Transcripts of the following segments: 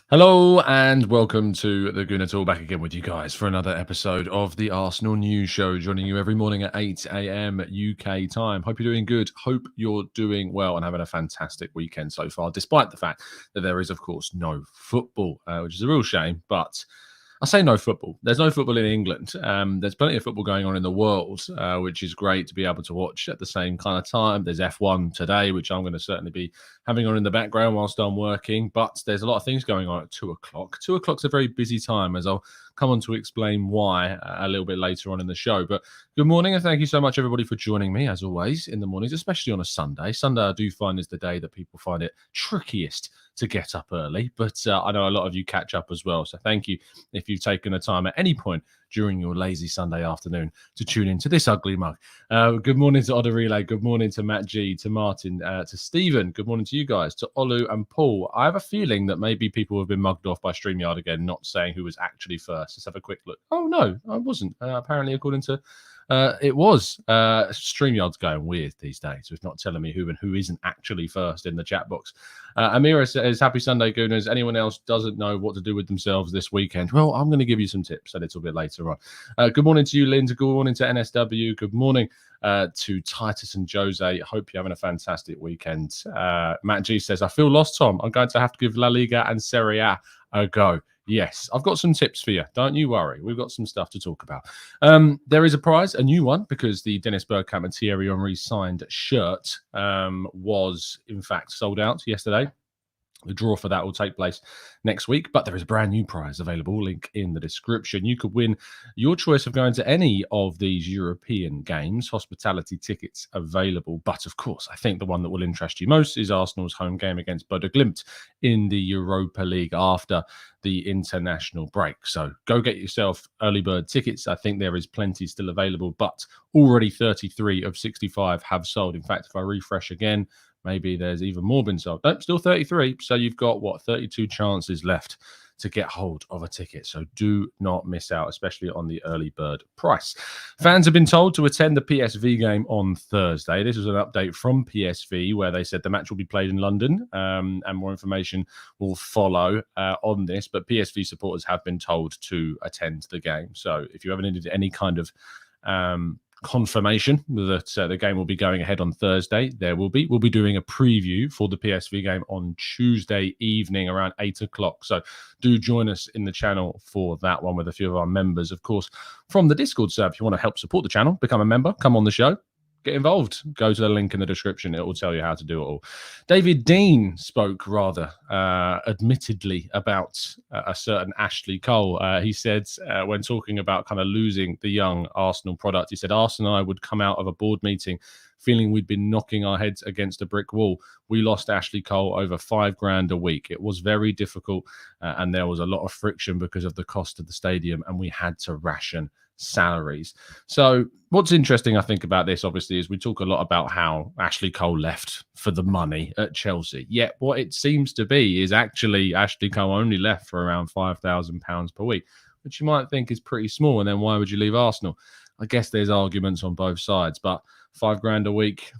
Hello and welcome to the Gooner Talk, back again with you guys for another episode of the Arsenal News Show, joining you every morning at 8 a.m. UK time. Hope you're doing good. Hope you're doing well and having a fantastic weekend so far, despite the fact that there is, of course, no football, which is a real shame. But I say no football. There's no football in England. There's plenty of football going on in the world, which is great to be able to watch at the same kind of time. There's F1 today, which I'm going to certainly be having on in the background whilst I'm working. But there's a lot of things going on at 2 o'clock. 2 o'clock's a very busy time, as I'll come on to explain why a little bit later on in the show. But good morning, and thank you so much, everybody, for joining me, as always, in the mornings, especially on a Sunday. Sunday, I do find, is the day that people find it trickiest to get up early, but I know a lot of you catch up as well. So thank you if you've taken the time at any point during your lazy Sunday afternoon to tune into this ugly mug. Good morning to Oda Relay. Good morning to Matt G, to Martin, to Stephen. Good morning to you guys, to Olu and Paul. I have a feeling that maybe people have been mugged off by StreamYard again, not saying who was actually first. Let's have a quick look. Oh, no, I wasn't. Apparently, according to it was. StreamYard's going weird these days with not telling me who and who isn't actually first in the chat box. Amira says, happy Sunday, Gooners. Anyone else doesn't know what to do with themselves this weekend? Well, I'm going to give you some tips a little bit later on. Good morning to you, Linda. Good morning to NSW. Good morning to Titus and Jose. Hope you're having a fantastic weekend. Matt G says, I feel lost, Tom. I'm going to have to give La Liga and Serie A go. Yes, I've got some tips for you. Don't you worry. We've got some stuff to talk about. There is a prize, a new one, because the Dennis Bergkamp and Thierry Henry signed shirt was, in fact, sold out yesterday. The draw for that will take place next week, but there is a brand new prize available. Link in the description. You could win your choice of going to any of these European games. Hospitality tickets available. But of course, I think the one that will interest you most is Arsenal's home game against Bodo Glimt in the Europa League after the international break. So go get yourself early bird tickets. I think there is plenty still available, but already 33 of 65 have sold. In fact, if I refresh again, maybe there's even more been sold. Nope, still 33. So you've got, 32 chances left to get hold of a ticket. So do not miss out, especially on the early bird price. Fans have been told to attend the PSV game on Thursday. This was an update from PSV where they said the match will be played in London, and more information will follow on this. But PSV supporters have been told to attend the game. So if you ever needed any kind of confirmation that the game will be going ahead on Thursday, we'll be doing a preview for the PSV game on Tuesday evening around 8 o'clock. So do join us in the channel for that one with a few of our members, of course, from the Discord server. If you want to help support the channel, become a member, come on the show, get involved. Go to the link in the description. It will tell you how to do it all. David Dein spoke rather admittedly about a certain Ashley Cole. He said when talking about kind of losing the young Arsenal product, he said Arsenal and I would come out of a board meeting feeling we'd been knocking our heads against a brick wall. We lost Ashley Cole over $5,000 a week. It was very difficult and there was a lot of friction because of the cost of the stadium, and we had to ration salaries. So what's interesting, I think, about this, obviously, is we talk a lot about how Ashley Cole left for the money at Chelsea. Yet what it seems to be is actually Ashley Cole only left for around £5,000 per week, which you might think is pretty small. And then why would you leave Arsenal? I guess there's arguments on both sides, but £5,000 a week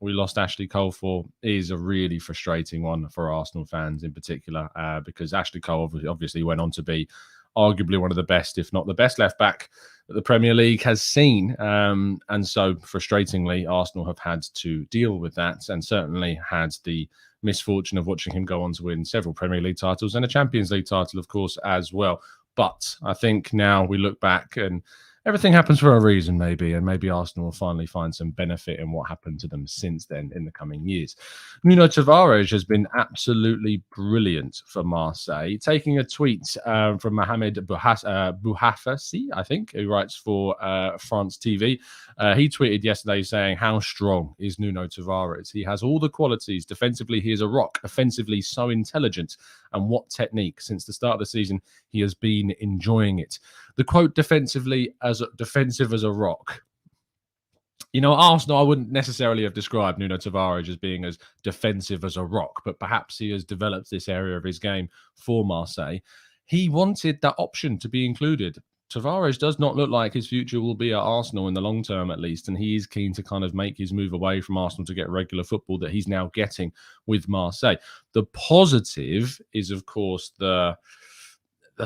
we lost Ashley Cole for is a really frustrating one for Arsenal fans in particular, because Ashley Cole obviously went on to be arguably one of the best, if not the best left back that the Premier League has seen. And so frustratingly, Arsenal have had to deal with that, and certainly had the misfortune of watching him go on to win several Premier League titles and a Champions League title, of course, as well. But I think now we look back and everything happens for a reason, maybe, and maybe Arsenal will finally find some benefit in what happened to them since then in the coming years. Nuno Tavares has been absolutely brilliant for Marseille, taking a tweet from Mohamed Bouhafasi, I think, who writes for France TV. He tweeted yesterday saying, how strong is Nuno Tavares? He has all the qualities. Defensively, he is a rock. Offensively, so intelligent. And what technique. Since the start of the season, he has been enjoying it. The quote, defensively, as defensive as a rock. You know, Arsenal, I wouldn't necessarily have described Nuno Tavares as being as defensive as a rock, but perhaps he has developed this area of his game for Marseille. He wanted that option to be included. Tavares does not look like his future will be at Arsenal in the long term, at least, and he is keen to kind of make his move away from Arsenal to get regular football that he's now getting with Marseille. The positive is, of course, the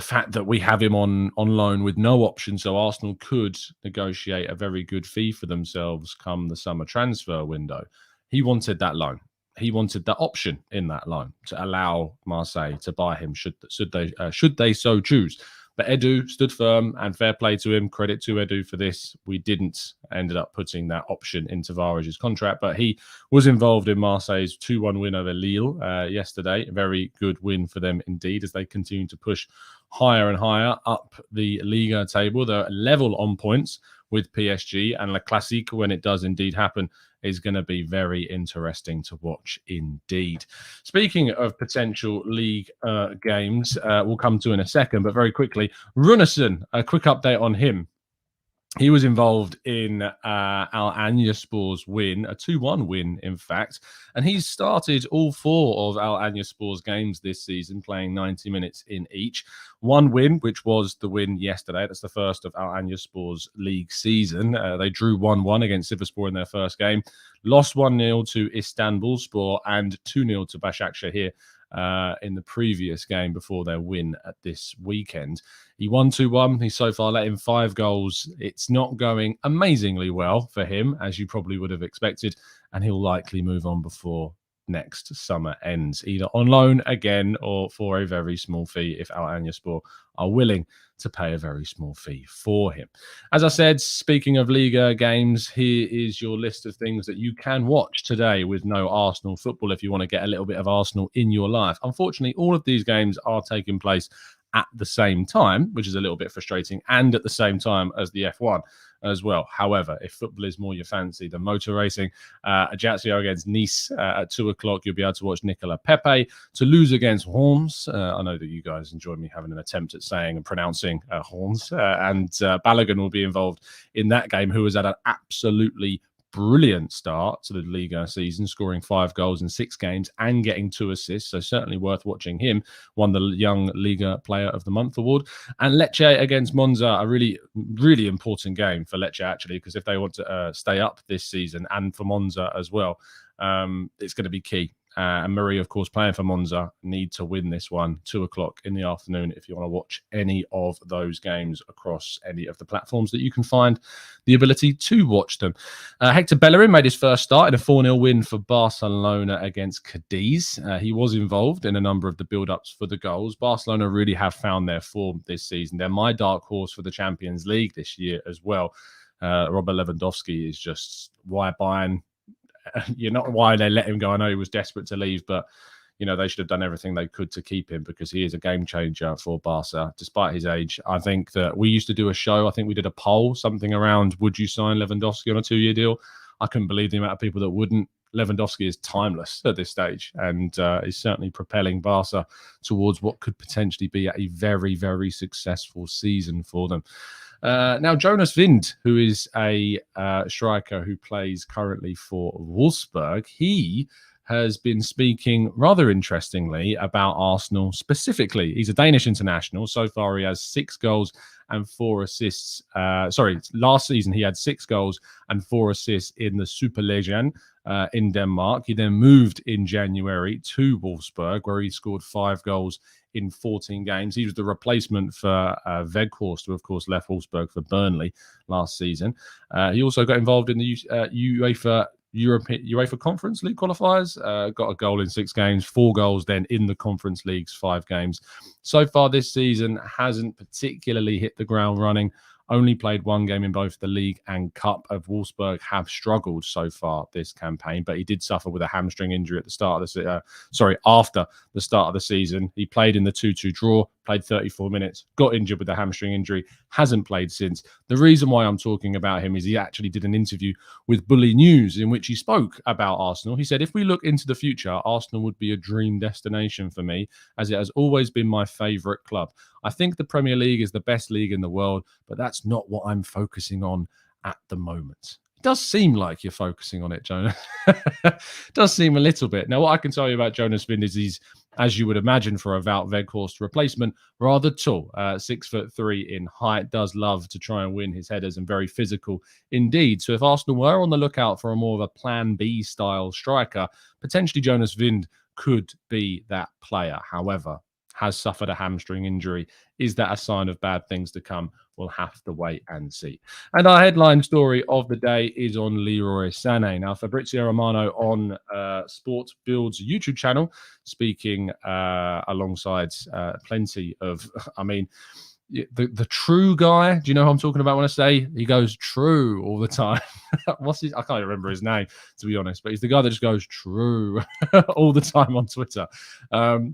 fact that we have him on loan with no option, so Arsenal could negotiate a very good fee for themselves come the summer transfer window. He wanted that loan. He wanted that option in that loan to allow Marseille to buy him should they so choose. But Edu stood firm, and fair play to him. Credit to Edu for this. We didn't ended up putting that option in Tavares' contract, but he was involved in Marseille's 2-1 win over Lille yesterday. A very good win for them indeed, as they continue to push higher and higher up the Ligue table. They're level on points with PSG, and Le Classique, when it does indeed happen, is going to be very interesting to watch indeed. Speaking of potential league games, we'll come to in a second, but very quickly, Runarsson, a quick update on him. He was involved in Al-Anyaspor's win, a 2-1 win, in fact. And he's started all 4 of Al-Anyaspor's games this season, playing 90 minutes in each. One win, which was the win yesterday. That's the first of Al-Anyaspor's league season. They drew 1-1 against Sivasspor in their first game. Lost 1-0 to Istanbulspor and 2-0 to Başakşehir in the previous game before their win at this weekend. He won 2-1. He's so far let in 5 goals. It's not going amazingly well for him, as you probably would have expected, and he'll likely move on before next summer ends, either on loan again or for a very small fee if Al-Anyaspor are willing to pay a very small fee for him. As I said, speaking of Liga games, here is your list of things that you can watch today with no Arsenal football if you want to get a little bit of Arsenal in your life. Unfortunately, all of these games are taking place at the same time, which is a little bit frustrating, and at the same time as the F1 as well. However, if football is more your fancy than motor racing, Ajaccio against Nice at 2 o'clock, you'll be able to watch Nicola Pepe. Toulouse against Reims. I know that you guys enjoyed me having an attempt at saying and pronouncing Reims, and Bellerin will be involved in that game, who has had an absolutely brilliant start to the Ligue season, scoring 5 goals in 6 games and getting 2 assists. So certainly worth watching him. Won the Young Ligue Player of the Month award. And Lecce against Monza, a really, really important game for Lecce, actually, because if they want to stay up this season, and for Monza as well, it's going to be key. And Marie, of course, playing for Monza, need to win this one. 2 o'clock in the afternoon if you want to watch any of those games across any of the platforms that you can find the ability to watch them. Hector Bellerin made his first start in a 4-0 win for Barcelona against Cadiz. He was involved in a number of the build-ups for the goals. Barcelona really have found their form this season. They're my dark horse for the Champions League this year as well. Robert Lewandowski is just why Bayern... You're not why they let him go. I know he was desperate to leave, but they should have done everything they could to keep him, because he is a game changer for Barca, despite his age. I think that we used to do a show. I think we did a poll, something around, would you sign Lewandowski on a 2-year deal? I couldn't believe the amount of people that wouldn't. Lewandowski is timeless at this stage, and is certainly propelling Barca towards what could potentially be a very, very successful season for them. Now, Jonas Wind, who is a striker who plays currently for Wolfsburg, he has been speaking rather interestingly about Arsenal specifically. He's a Danish international. So far, he has 6 goals and 4 assists. Last season, he had 6 goals and 4 assists in the Superligaen in Denmark. He then moved in January to Wolfsburg, where he scored 5 goals in 14 games. He was the replacement for Weghorst, who, of course, left Wolfsburg for Burnley last season. He also got involved in the UEFA Conference League qualifiers, got a goal in 6 games, 4 goals then in the Conference League's 5 games. So far this season, hasn't particularly hit the ground running. Only played 1 game in both the league and cup. Of Wolfsburg have struggled so far this campaign, but he did suffer with a hamstring injury at the start of the after the start of the season. He played in the 2-2 draw, played 34 minutes, got injured with a hamstring injury, hasn't played since. The reason why I'm talking about him is he actually did an interview with Bully News in which he spoke about Arsenal. He said, if we look into the future, Arsenal would be a dream destination for me, as it has always been my favourite club. I think the Premier League is the best league in the world, but that's not what I'm focusing on at the moment. It does seem like you're focusing on it, Jonas. It does seem a little bit. Now, what I can tell you about Jonas Wind is as you would imagine for a Wout Weghorst replacement, rather tall. 6'3" in height, does love to try and win his headers and very physical indeed. So if Arsenal were on the lookout for a more of a plan B style striker, potentially Jonas Wind could be that player. However, has suffered a hamstring injury. Is that a sign of bad things to come? We'll have to wait and see. And our headline story of the day is on Leroy Sané. Now, Fabrizio Romano on Sport Build's YouTube channel, speaking alongside plenty of, I mean, the true guy. Do you know who I'm talking about when I say he goes true all the time? What's his? I can't remember his name, to be honest, but he's the guy that just goes true all the time on Twitter.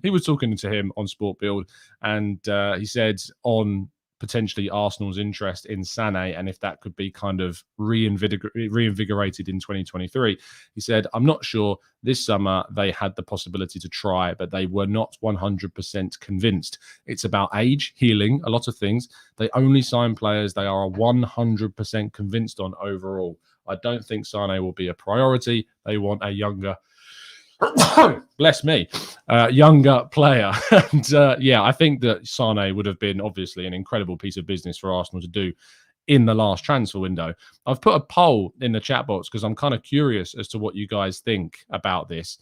He was talking to him on Sport Build, and he said on potentially Arsenal's interest in Sané and if that could be kind of reinvigorated in 2023. He said, I'm not sure. This summer they had the possibility to try, but they were not 100% convinced. It's about age, healing, a lot of things. They only sign players they are 100% convinced on overall. I don't think Sané will be a priority. They want a younger bless me, younger player. And yeah, I think that Sane would have been obviously an incredible piece of business for Arsenal to do in the last transfer window. I've put a poll in the chat box because I'm kind of curious as to what you guys think about this.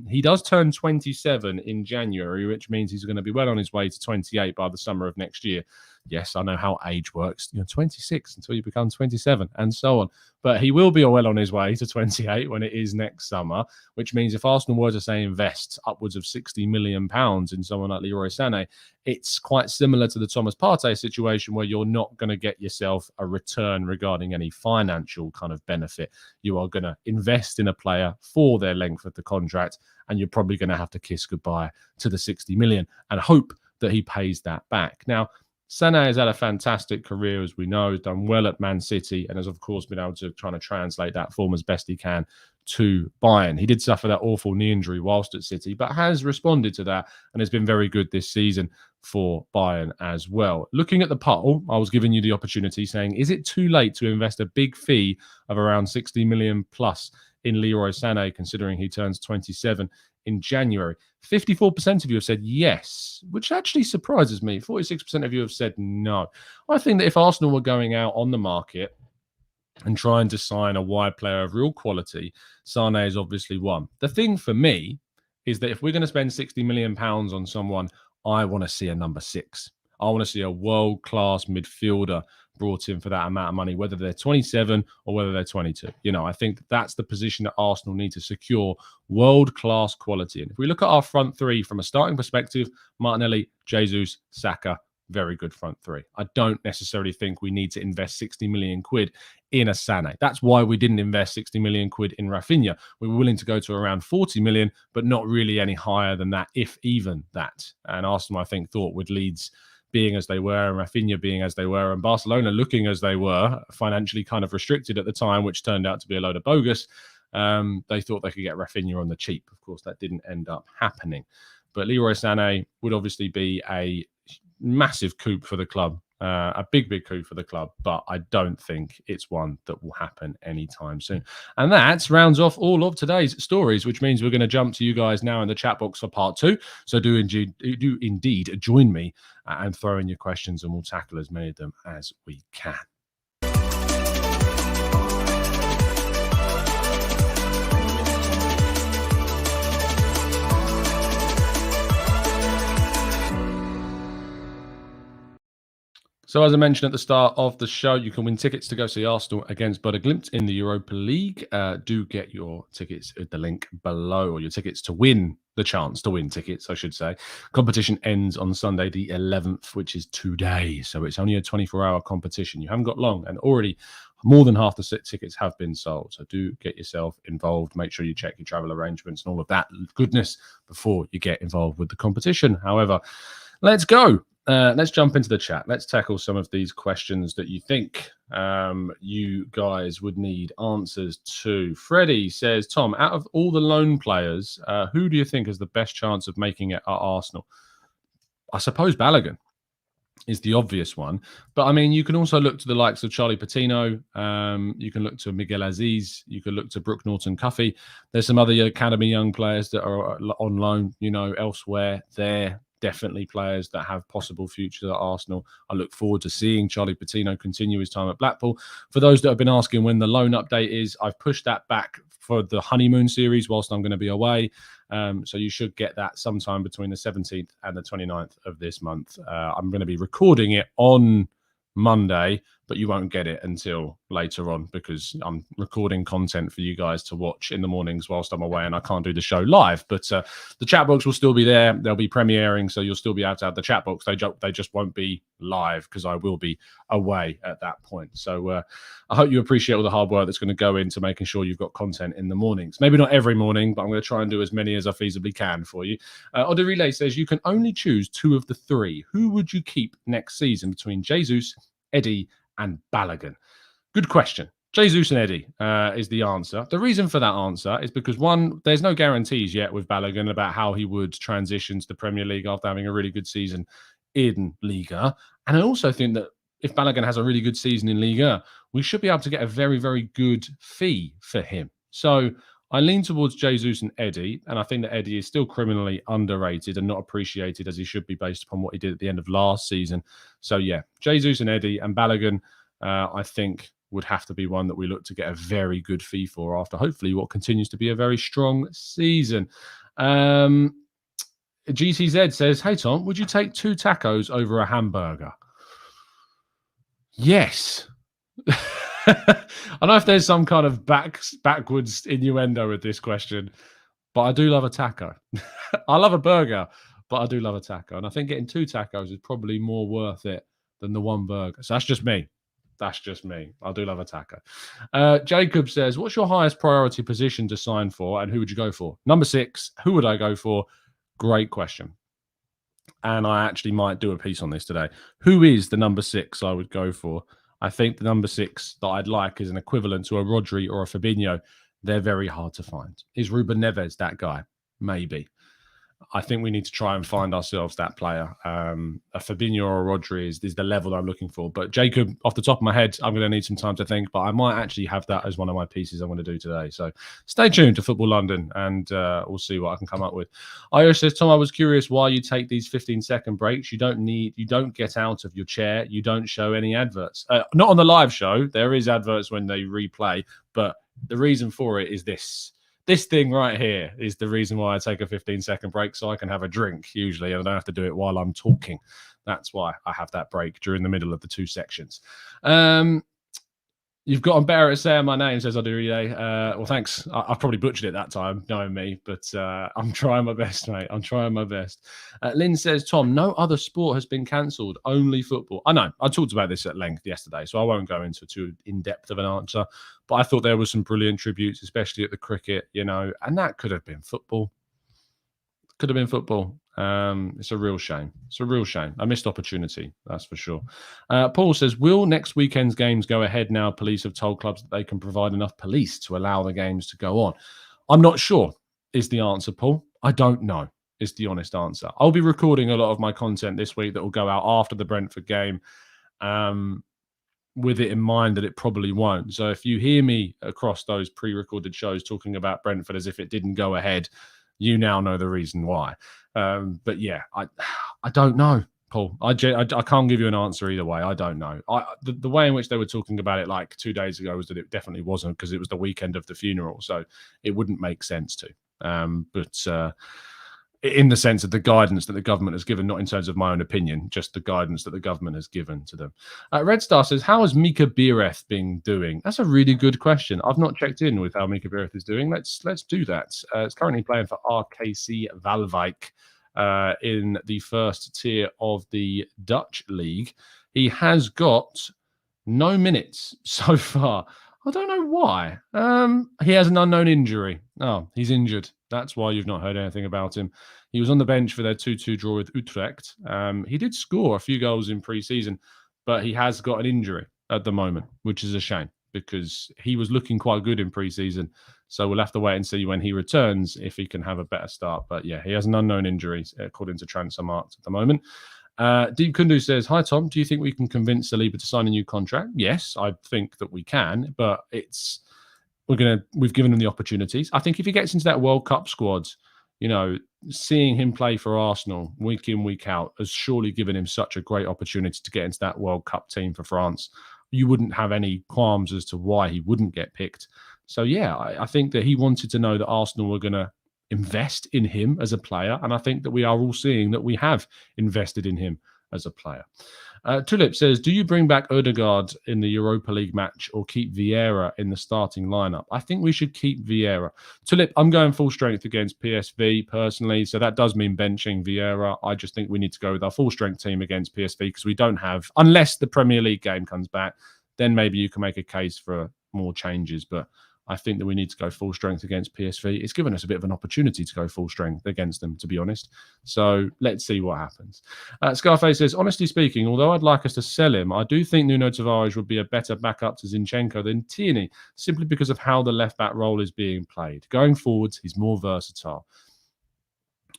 He does turn 27 in January, which means he's going to be well on his way to 28 by the summer of next year. Yes, I know how age works. You're 26 until you become 27 and so on. But he will be well on his way to 28 when it is next summer, which means if Arsenal were to, say, invest upwards of £60 million in someone like Leroy Sané, it's quite similar to the Thomas Partey situation where you're not going to get yourself a return regarding any financial kind of benefit. You are going to invest in a player for their length of the contract, and you're probably going to have to kiss goodbye to the 60 million and hope that he pays that back. Now, Sané has had a fantastic career, as we know. He's done well at Man City and has, of course, been able to try to translate that form as best he can to Bayern. He did suffer that awful knee injury whilst at City, but has responded to that and has been very good this season for Bayern as well. Looking at the poll, I was giving you the opportunity saying, is it too late to invest a big fee of around 60 million plus in Leroy Sané, considering he turns 27 in January? 54% of you have said yes, which actually surprises me. 46% of you have said no. I think that if Arsenal were going out on the market and trying to sign a wide player of real quality, Sané is obviously one. The thing for me is that if we're going to spend £60 million on someone, I want to see a number 6. I want to see a world-class midfielder brought in for that amount of money, whether they're 27 or whether they're 22. You know, I think that's the position that Arsenal need to secure world-class quality. And if we look at our front three from a starting perspective, Martinelli, Jesus, Saka, very good front three. I don't necessarily think we need to invest 60 million quid in a Sané. That's why we didn't invest 60 million quid in Rafinha. We were willing to go to around 40 million, but not really any higher than that, if even that. And Arsenal, I think, thought with Leeds being as they were and Rafinha being as they were and Barcelona looking as they were, financially kind of restricted at the time, which turned out to be a load of bogus, they thought they could get Rafinha on the cheap. Of course, that didn't end up happening. But Leroy Sané would obviously be a massive coup for the club, a big coup for the club, but I don't think it's one that will happen anytime soon. And that rounds off all of today's stories, which means we're going to jump to you guys now in the chat box for part 2. So do indeed join me and throw in your questions, and we'll tackle as many of them as we can. So as I mentioned at the start of the show, you can win tickets to go see Arsenal against Bodo Glimt in the Europa League. Do get your tickets at the link below, or your tickets to win, the chance to win tickets, I should say. Competition ends on Sunday the 11th, which is today. So it's only a 24-hour competition. You haven't got long, and already more than half the tickets have been sold. So do get yourself involved. Make sure you check your travel arrangements and all of that goodness before you get involved with the competition. However, let's go. Let's jump into the chat. Let's tackle some of these questions that you think you guys would need answers to. Freddie says, Tom, out of all the loan players, who do you think has the best chance of making it at Arsenal? I suppose Bellerin. is the obvious one. But I mean, you can also look to the likes of Charlie Patino. You can look to Miguel Aziz. You can look to Brooke Norton-Cuffy. There's some other academy young players that are on loan, elsewhere. They're definitely players that have possible futures at Arsenal. I look forward to seeing Charlie Patino continue his time at Blackpool. For those that have been asking when the loan update is, I've pushed that back for the honeymoon series whilst I'm going to be away. So you should get that sometime between the 17th and the 29th of this month. I'm going to be recording it on Monday, but you won't get it until later on because I'm recording content for you guys to watch in the mornings whilst I'm away, and I can't do the show live. But the chat box will still be there. They'll be premiering, so you'll still be able to have the chat box. They just won't be live because I will be away at that point. So I hope you appreciate all the hard work that's going to go into making sure you've got content in the mornings. Maybe not every morning, but I'm going to try and do as many as I feasibly can for you. Oda Relay says you can only choose 2 of the 3. Who would you keep next season between Jesus, Eddie, and Bellerin? Good question. Jesus and Eddie is the answer. The reason for that answer is because, one, there's no guarantees yet with Bellerin about how he would transition to the Premier League after having a really good season in Liga. And I also think that if Bellerin has a really good season in Liga, we should be able to get a very, very good fee for him. So I lean towards Jesus and Eddie, and I think that Eddie is still criminally underrated and not appreciated as he should be based upon what he did at the end of last season. So yeah, Jesus and Eddie, and Bellerin, I think would have to be one that we look to get a very good fee for after hopefully what continues to be a very strong season. GTZ says, hey Tom, would you take 2 tacos over a hamburger? Yes. I don't know if there's some kind of backwards innuendo with this question, but I do love a taco. I love a burger, but I do love a taco. And I think getting 2 tacos is probably more worth it than the 1 burger. So that's just me. That's just me. I do love a taco. Jacob says, what's your highest priority position to sign for and who would you go for? Number 6, who would I go for? Great question. And I actually might do a piece on this today. Who is the number 6 I would go for? I think the number 6 that I'd like is an equivalent to a Rodri or a Fabinho. They're very hard to find. Is Ruben Neves that guy? Maybe. I think we need to try and find ourselves that player. A Fabinho or a Rodri is the level I'm looking for. But Jacob, off the top of my head, I'm going to need some time to think, but I might actually have that as one of my pieces I'm going to do today. So stay tuned to Football London and we'll see what I can come up with. Io says, Tom, I was curious why you take these 15-second breaks. You don't get out of your chair. You don't show any adverts. Not on the live show. There is adverts when they replay, but the reason for it is this. This thing right here is the reason why I take a 15-second break, so I can have a drink usually, and I don't have to do it while I'm talking. That's why I have that break during the middle of the 2 sections. You've gotten better at saying my name, says Aduride. Well, thanks. I've probably butchered it that time, knowing me, but I'm trying my best, mate. I'm trying my best. Lynn says, Tom, no other sport has been cancelled, only football. I know. I talked about this at length yesterday, so I won't go into too in-depth of an answer, but I thought there were some brilliant tributes, especially at the cricket, and that could have been football. Could have been football. It's a real shame. It's a real shame. A missed opportunity, that's for sure. Paul says, will next weekend's games go ahead now? Police have told clubs that they can provide enough police to allow the games to go on. I'm not sure is the answer, Paul. I don't know is the honest answer. I'll be recording a lot of my content this week that will go out after the Brentford game with it in mind that it probably won't. So if you hear me across those pre-recorded shows talking about Brentford as if it didn't go ahead, you now know the reason why. But yeah, I don't know, Paul. I can't give you an answer either way. I don't know. The way in which they were talking about it like 2 days ago was that it definitely wasn't, because it was the weekend of the funeral. So it wouldn't make sense to. But in the sense of the guidance that the government has given, not in terms of my own opinion, just the guidance that the government has given to them. Red Star says, how has Mika Biereth been doing? That's a really good question. I've not checked in with how Mika Biereth is doing. Let's do that. It's currently playing for RKC Waalwijk in the first tier of the Dutch league. He has got no minutes so far. I don't know why. He has an unknown injury. Oh, he's injured. That's why you've not heard anything about him. He was on the bench for their 2-2 draw with Utrecht. He did score a few goals in pre-season, but he has got an injury at the moment, which is a shame because he was looking quite good in pre-season. So we'll have to wait and see when he returns if he can have a better start. But yeah, he has an unknown injury according to Transfermarkt at the moment. Deep Kundu says, "Hi Tom, do you think we can convince Saliba to sign a new contract?" Yes, I think that we can, but we've given him the opportunities. I think if he gets into that World Cup squad, seeing him play for Arsenal week in, week out has surely given him such a great opportunity to get into that World Cup team for France. You wouldn't have any qualms as to why he wouldn't get picked. So yeah, I think that he wanted to know that Arsenal were going to invest in him as a player, and I think that we are all seeing that we have invested in him as a player. Tulip says, "Do you bring back Odegaard in the Europa League match or keep Vieira in the starting lineup?" I think we should keep Vieira. Tulip, I'm going full strength against PSV personally, so that does mean benching Vieira. I just think we need to go with our full strength team against PSV because we don't have, unless the Premier League game comes back, then maybe you can make a case for more changes, but I think that we need to go full strength against PSV. It's given us a bit of an opportunity to go full strength against them, to be honest. So let's see what happens. Scarface says, "Honestly speaking, although I'd like us to sell him, I do think Nuno Tavares would be a better backup to Zinchenko than Tierney, simply because of how the left-back role is being played. Going forwards, he's more versatile."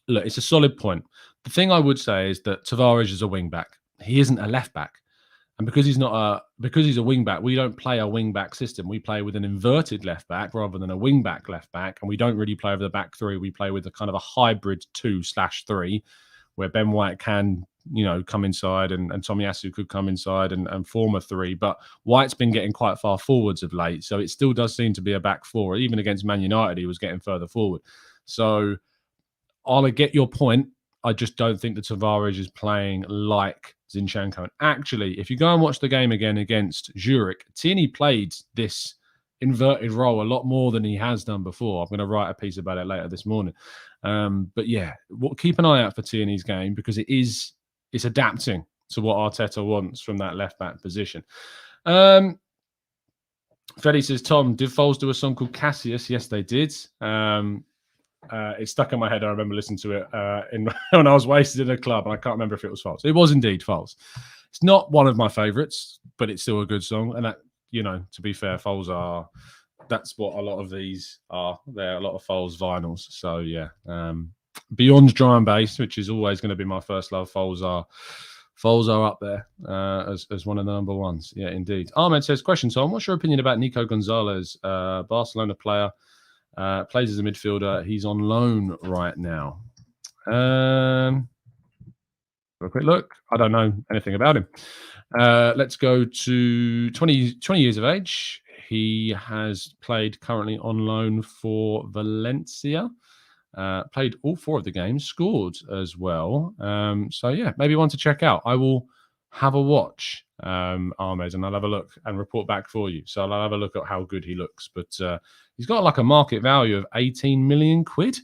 Look, it's a solid point. The thing I would say is that Tavares is a wing-back. He isn't a left-back. And because he's a wing back, we don't play a wing back system. We play with an inverted left back rather than a wing back left back, and we don't really play over the back three. We play with a kind of a hybrid 2/3, where Ben White can, come inside and Tomiyasu could come inside and form a three. But White's been getting quite far forwards of late, so it still does seem to be a back four. Even against Man United, he was getting further forward. So I'll get your point. I just don't think that Tavares is playing like Zinchenko. And actually, if you go and watch the game again against Zurich, Tierney played this inverted role a lot more than he has done before. I'm going to write a piece about it later this morning. But yeah, keep an eye out for Tierney's game because it's adapting to what Arteta wants from that left-back position. Freddie says, "Tom, did Foles do a song called Cassius?" Yes, they did. It stuck in my head. I remember listening to it when I was wasted in a club, and I can't remember if it was false. It was indeed false. It's not one of my favourites, but it's still a good song. And that, to be fair, Foles that's what a lot of these are. They're a lot of Foles vinyls. So yeah, beyond drum and bass, which is always going to be my first love, Foles are up there as one of the number ones. Yeah, indeed. Ahmed says, "Question, Tom, what's your opinion about Nico Gonzalez, Barcelona player? Plays as a midfielder. He's on loan right now." A quick look. I don't know anything about him. Let's go to 20 years of age. He has played currently on loan for Valencia. Played all 4 of the games, scored as well. So yeah, maybe one to check out. I will have a watch, Ahmed, and I'll have a look and report back for you. So I'll have a look at how good he looks. But he's got like a market value of 18 million quid.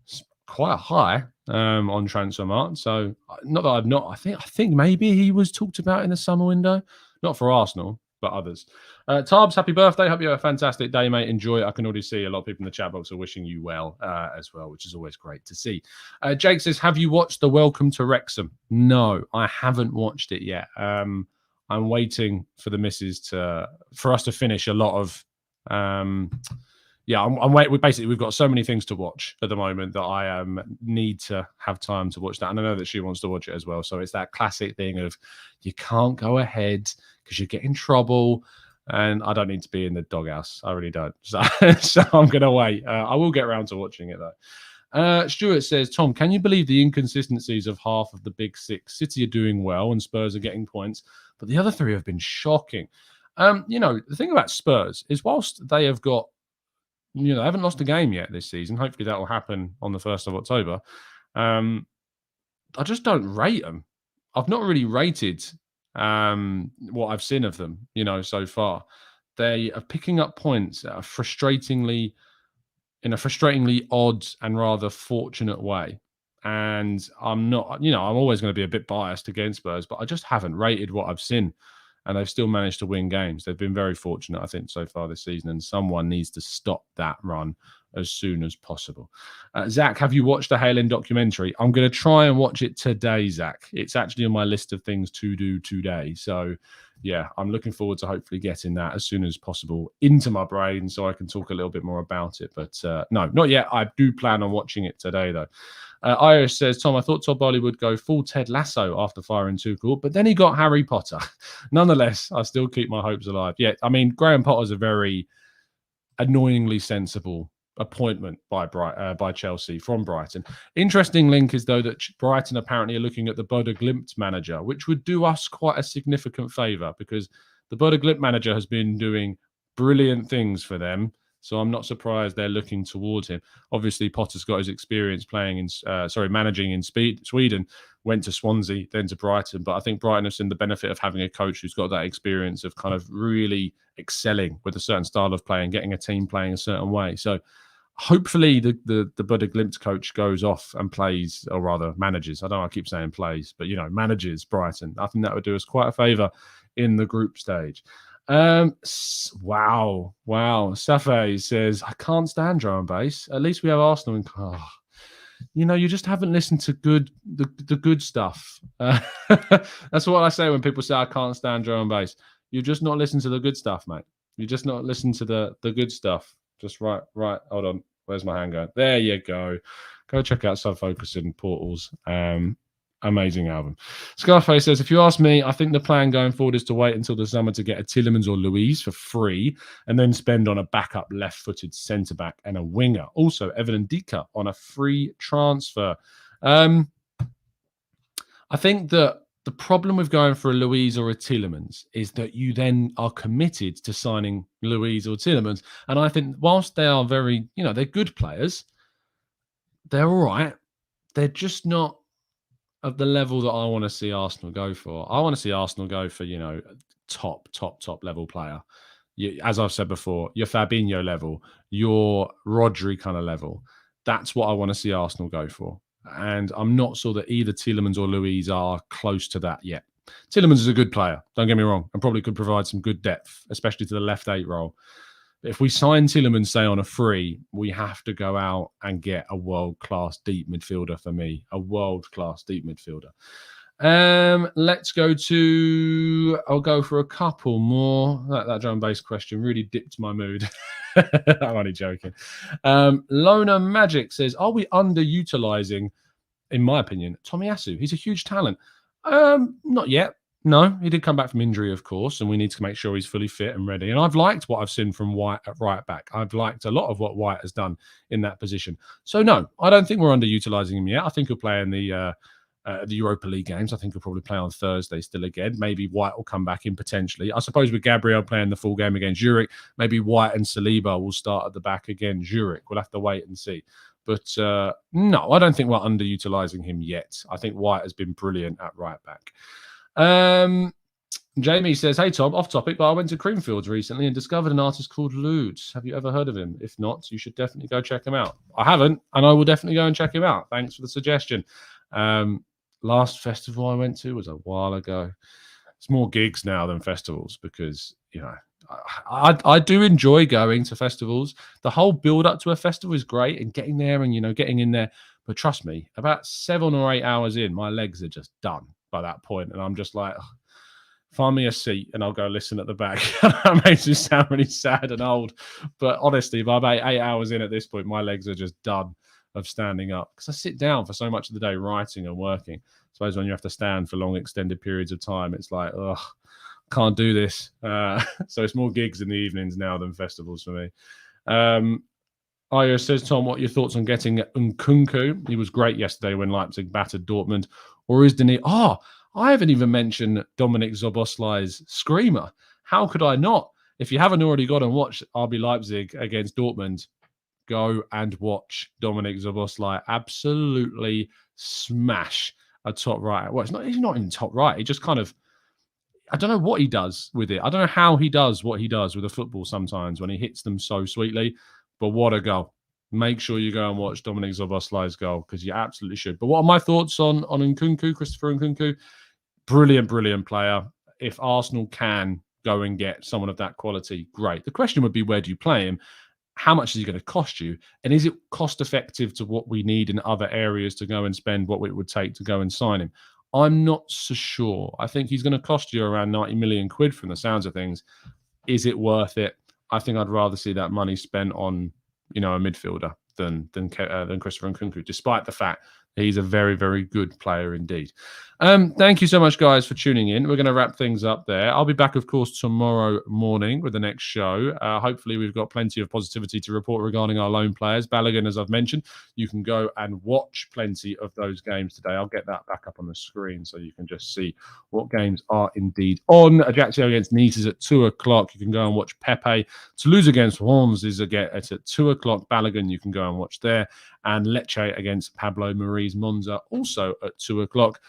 It's quite high on Transfermarkt. So not that I think maybe he was talked about in the summer window, not for Arsenal, but others. Tarbs, happy birthday. Hope you have a fantastic day, mate. Enjoy it. I can already see a lot of people in the chat box are wishing you well as well, which is always great to see. Jake says, "Have you watched the Welcome to Wrexham?" No, I haven't watched it yet. I'm waiting for the missus for us to finish a lot of I'm waiting. We've got so many things to watch at the moment that I need to have time to watch that. And I know that she wants to watch it as well. So it's that classic thing of you can't go ahead because you get in trouble. And I don't need to be in the doghouse. I really don't. So I'm going to wait. I will get around to watching it though. Stuart says, "Tom, can you believe the inconsistencies of half of the big 6? City are doing well and Spurs are getting points, but the other 3 have been shocking." The thing about Spurs is whilst they have got, they haven't lost a game yet this season. Hopefully that will happen on the 1st of October. I just don't rate them. I've not really rated what I've seen of them, so far. They are picking up points at in a frustratingly odd and rather fortunate way. And I'm not, I'm always going to be a bit biased against Spurs, but I just haven't rated what I've seen. And they've still managed to win games. They've been very fortunate, I think, so far this season. And someone needs to stop that run as soon as possible. Zach, have you watched the Haaland documentary? I'm going to try and watch it today, Zach. It's actually on my list of things to do today. So, yeah, I'm looking forward to hopefully getting that as soon as possible into my brain so I can talk a little bit more about it. But no, not yet. I do plan on watching it today, though. Iris says, Tom, I thought Todd Boehly would go full Ted Lasso after firing Tuchel, but then he got Harry Potter. Nonetheless, I still keep my hopes alive. Yeah, I mean, Graham Potter's a very annoyingly sensible appointment by Chelsea from Brighton. Interesting link is, though, that Brighton apparently are looking at the Bodo Glimt manager, which would do us quite a significant favour because the Bodo Glimt manager has been doing brilliant things for them. So I'm not surprised they're looking towards him. Obviously, Potter's got his experience managing in Sweden, went to Swansea, then to Brighton. But I think Brighton have seen the benefit of having a coach who's got that experience of kind of really excelling with a certain style of play and getting a team playing a certain way. So hopefully the Bodo Glimt coach goes off and plays, or rather manages. I don't know, I keep saying plays, but, manages Brighton. I think that would do us quite a favour in the group stage. Wow. Safe says, I can't stand drum and bass. At least we have Arsenal in. You just haven't listened to the good stuff. That's what I say when people say I can't stand drum and bass. You're just not listening to the good stuff, mate. You're just not listening to the good stuff. Just right. Hold on. Where's my hand going? There you go. Go check out Sub Focus in Portals. Amazing album. Scarface says, if you ask me, I think the plan going forward is to wait until the summer to get a Tielemans or Luiz for free and then spend on a backup left-footed centre-back and a winger. Also, Evan Ndika on a free transfer. I think that the problem with going for a Luiz or a Tielemans is that you then are committed to signing Luiz or Tielemans. And I think whilst they are very, they're good players, they're all right. They're just not of the level that I want to see Arsenal go for. I want to see Arsenal go for, top level player. As I've said before, your Fabinho level, your Rodri kind of level. That's what I want to see Arsenal go for. And I'm not sure that either Tielemans or Luiz are close to that yet. Tielemans is a good player, don't get me wrong, and probably could provide some good depth, especially to the left 8 role. If we sign Tielemans, say, on a free, we have to go out and get a world-class deep midfielder for me. A world-class deep midfielder. Let's go to... I'll go for a couple more. That drum bass question really dipped my mood. I'm only joking. Lona Magic says, are we underutilising, in my opinion, Tomiyasu? He's a huge talent. Not yet. No, he did come back from injury, of course, and we need to make sure he's fully fit and ready. And I've liked what I've seen from White at right back. I've liked a lot of what White has done in that position. So, no, I don't think we're underutilising him yet. I think he'll play in the Europa League games. I think he'll probably play on Thursday still again. Maybe White will come back in potentially. I suppose with Gabriel playing the full game against Zurich, maybe White and Saliba will start at the back again. Zurich, we'll have to wait and see. But no, I don't think we're underutilising him yet. I think White has been brilliant at right back. Jamie says, hey Tom, off topic, but I went to Creamfields recently and discovered an artist called Ludes. Have you ever heard of him? If not, you should definitely go check him out. I haven't, and I will definitely go and check him out. Thanks for the suggestion. Last festival I went to was a while ago. It's more gigs now than festivals because, I do enjoy going to festivals. The whole build up to a festival is great and getting there and, getting in there. But trust me, about 7 or 8 hours in, my legs are just done by that point, and I'm just like, find me a seat and I'll go listen at the back. That makes me sound really sad and old, but honestly, by about 8 hours in at this point, my legs are just done of standing up because I sit down for so much of the day writing and working. I suppose when you have to stand for long extended periods of time, it's like, ugh, can't do this. So it's more gigs in the evenings now than festivals for me. Aya says, Tom, what are your thoughts on getting Nkunku? He was great yesterday when Leipzig battered Dortmund. Or is Denis... I haven't even mentioned Dominic Szoboszlai's screamer. How could I not? If you haven't already gone and watched RB Leipzig against Dortmund, go and watch Dominic Szoboszlai absolutely smash a top right. Well, he's not even top right. He just kind of... I don't know what he does with it. I don't know how he does what he does with a football sometimes when he hits them so sweetly. But what a goal. Make sure you go and watch Dominic Szoboszlai's goal because you absolutely should. But what are my thoughts on Nkunku, Christopher Nkunku? Brilliant player. If Arsenal can go and get someone of that quality, great. The question would be, where do you play him? how much is he going to cost you? And is it cost effective to what we need in other areas to go and spend what it would take to go and sign him? I'm not so sure. I think he's going to cost you around 90 million quid from the sounds of things. Is it worth it? I think I'd rather see that money spent on, a midfielder than Christopher Nkunku, despite the fact that he's a very, very good player indeed. Thank you so much, guys, for tuning in. We're going to wrap things up there. I'll be back, of course, tomorrow morning with the next show. Hopefully, we've got plenty of positivity to report regarding our loan players. Bellerin, as I've mentioned, you can go and watch plenty of those games today. I'll get that back up on the screen so you can just see what games are indeed on. Ajaccio against Nice is at 2 o'clock. You can go and watch Pepe. Toulouse against Reims is again at 2 o'clock. Bellerin, you can go and watch there. And Lecce against Pablo Mari's Monza, also at 2 o'clock,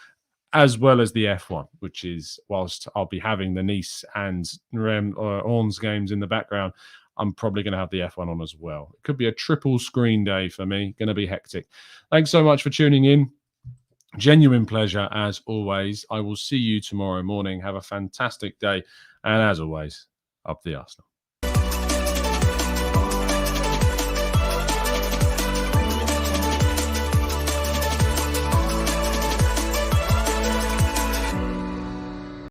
as well as the F1, which is, whilst I'll be having the Nice and Reims games in the background, I'm probably going to have the F1 on as well. It could be a triple screen day for me. Going to be hectic. Thanks so much for tuning in. Genuine pleasure, as always. I will see you tomorrow morning. Have a fantastic day. And as always, up the Arsenal.